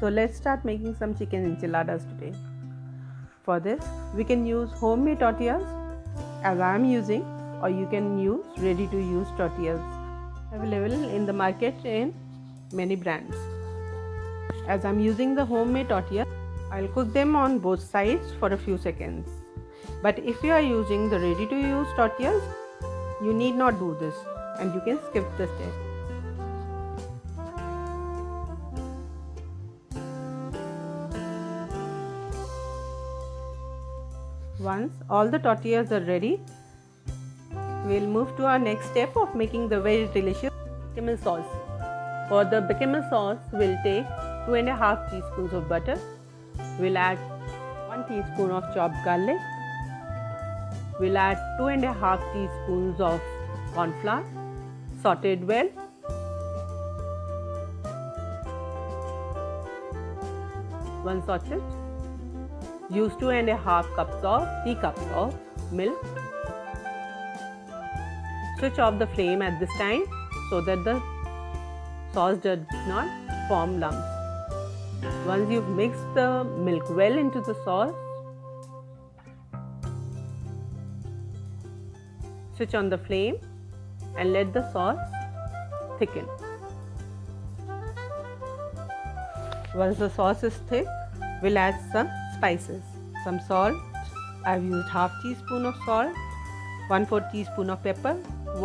So let's start making some chicken enchiladas today. For this, we can use homemade tortillas as I am using, or you can use ready to use tortillas available in the market in many brands. As I am using the homemade tortillas, I'll cook them on both sides for a few seconds. But if you are using the ready to use tortillas, you need not do this and you can skip the step. Once all the tortillas are ready, we'll move to our next step of making the very delicious bechamel sauce. For the bechamel sauce, we'll take 2.5 teaspoons of butter. We'll add 1 teaspoon of chopped garlic. We'll add 2.5 teaspoons of corn flour, sauteed well. Once sauteed, use 2.5 teacups of milk. Switch off the flame at this time so that the sauce does not form lumps. Once you've mixed the milk well into the sauce, switch on the flame and let the sauce thicken. Once the sauce is thick, we'll add some spices. Some salt. I've used half teaspoon of salt, 1/4 teaspoon of pepper,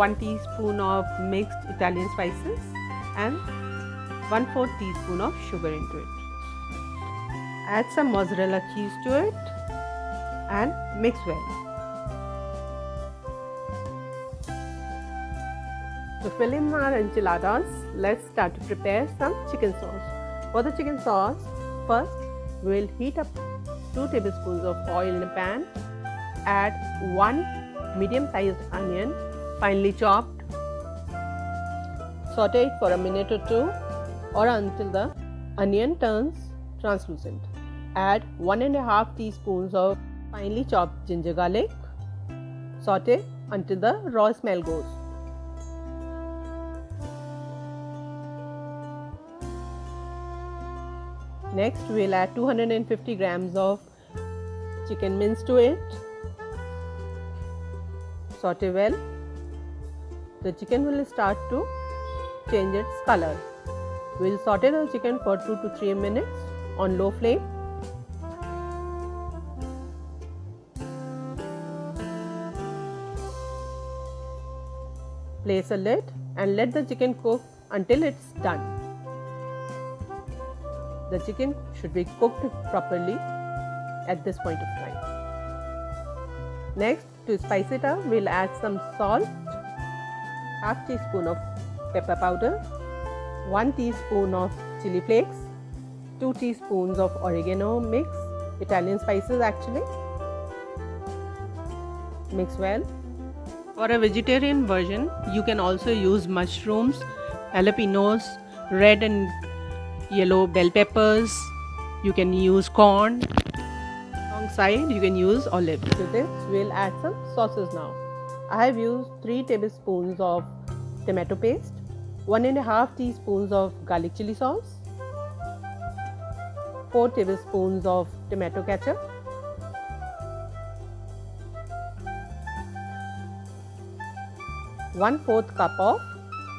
1 teaspoon of mixed Italian spices and 1/4 teaspoon of sugar into it. Add some mozzarella cheese to it and mix well. To fill in our enchiladas, let's start to prepare some chicken sauce. For the chicken sauce, first we'll heat up 2 tablespoons of oil in a pan. Add 1 medium-sized onion, finely chopped. Saute it for a minute or two or until the onion turns translucent. Add 1.5 teaspoons of finely chopped ginger garlic. Saute until the raw smell goes. Next, we'll add 250 grams of chicken mince to it. Saute well. The chicken will start to change its color. We'll saute the chicken for 2 to 3 minutes on low flame. Place a lid and let the chicken cook until it's done. The chicken should be cooked properly at this point of time. Next, to spice it up, we'll add some salt, half teaspoon of pepper powder, 1 teaspoon of chili flakes, 2 teaspoons of oregano mix, Italian spices actually. Mix well. For a vegetarian version, you can also use mushrooms, jalapenos, red and yellow bell peppers. You can use corn. Alongside, you can use olives. To this, we'll add some sauces now. I have used 3 tablespoons of tomato paste, 1.5 teaspoons of garlic chili sauce, 4 tablespoons of tomato ketchup, 1/4 cup of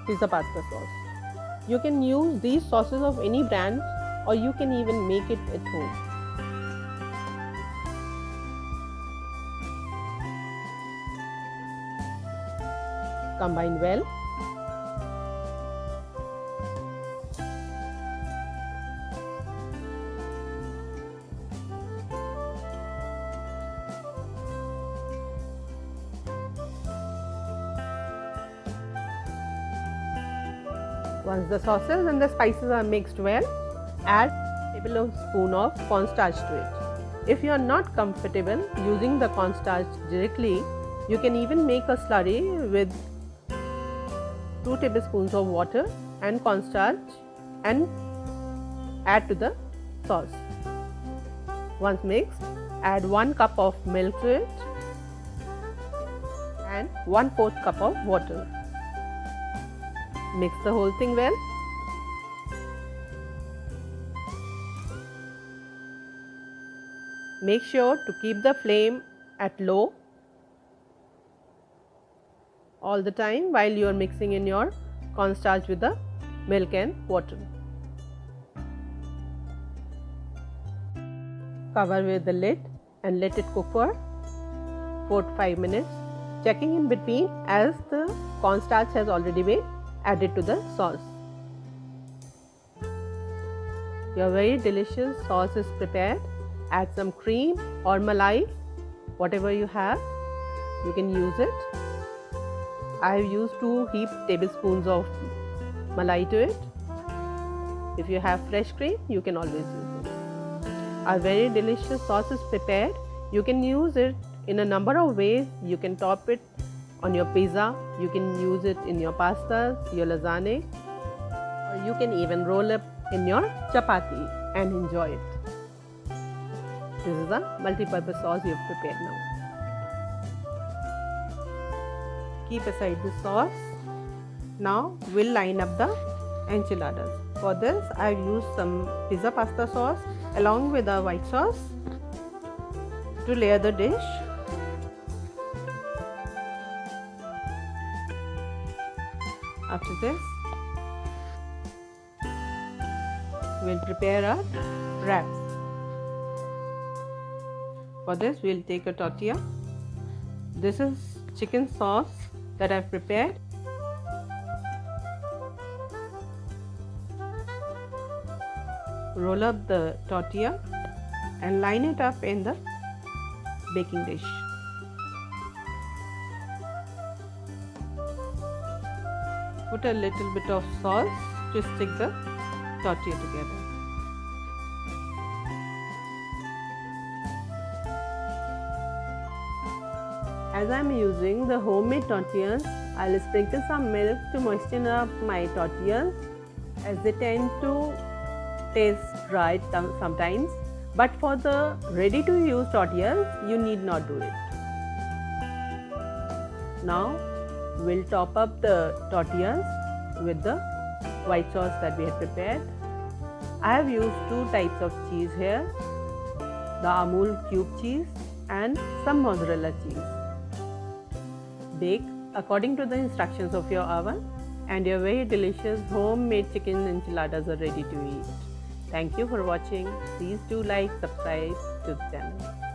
pizza pasta sauce. You can use these sauces of any brand or you can even make it at home. Combine well. Once the sauces and the spices are mixed well, add a tablespoon of cornstarch to it. If you are not comfortable using the cornstarch directly, you can even make a slurry with 2 tablespoons of water and cornstarch and add to the sauce. Once mixed, add 1 cup of milk to it and 1/4 cup of water. Mix the whole thing well. Make sure to keep the flame at low all the time while you are mixing in your cornstarch with the milk and water. Cover with the lid and let it cook for 4 to 5 minutes, checking in between as the cornstarch has already been added to the sauce. Your very delicious sauce is prepared. Add some cream or malai, whatever you have, you can use it. I have used 2 heaped tablespoons of malai to it. If you have fresh cream, you can always use it. Our very delicious sauce is prepared. You can use it in a number of ways. You can top it on your pizza, you can use it in your pastas, your lasagna, or you can even roll up in your chapati and enjoy it. This is a multi-purpose sauce you have prepared now. Keep aside the sauce. Now we'll line up the enchiladas. For this I have used some pizza pasta sauce along with a white sauce to layer the dish. After this, we'll prepare our wraps. For this, we'll take a tortilla. This is chicken sauce that I've prepared. Roll up the tortilla and line it up in the baking dish. Put a little bit of sauce to stick the tortilla together. As I am using the homemade tortillas, I will sprinkle some milk to moisten up my tortillas, as they tend to taste dry sometimes. But for the ready to use tortillas, you need not do it. Now we'll top up the tortillas with the white sauce that we have prepared. I have used 2 types of cheese here, the Amul cube cheese and some mozzarella cheese. Bake according to the instructions of your oven, and your very delicious homemade chicken enchiladas are ready to eat. Thank you for watching. Please do like, subscribe to the channel.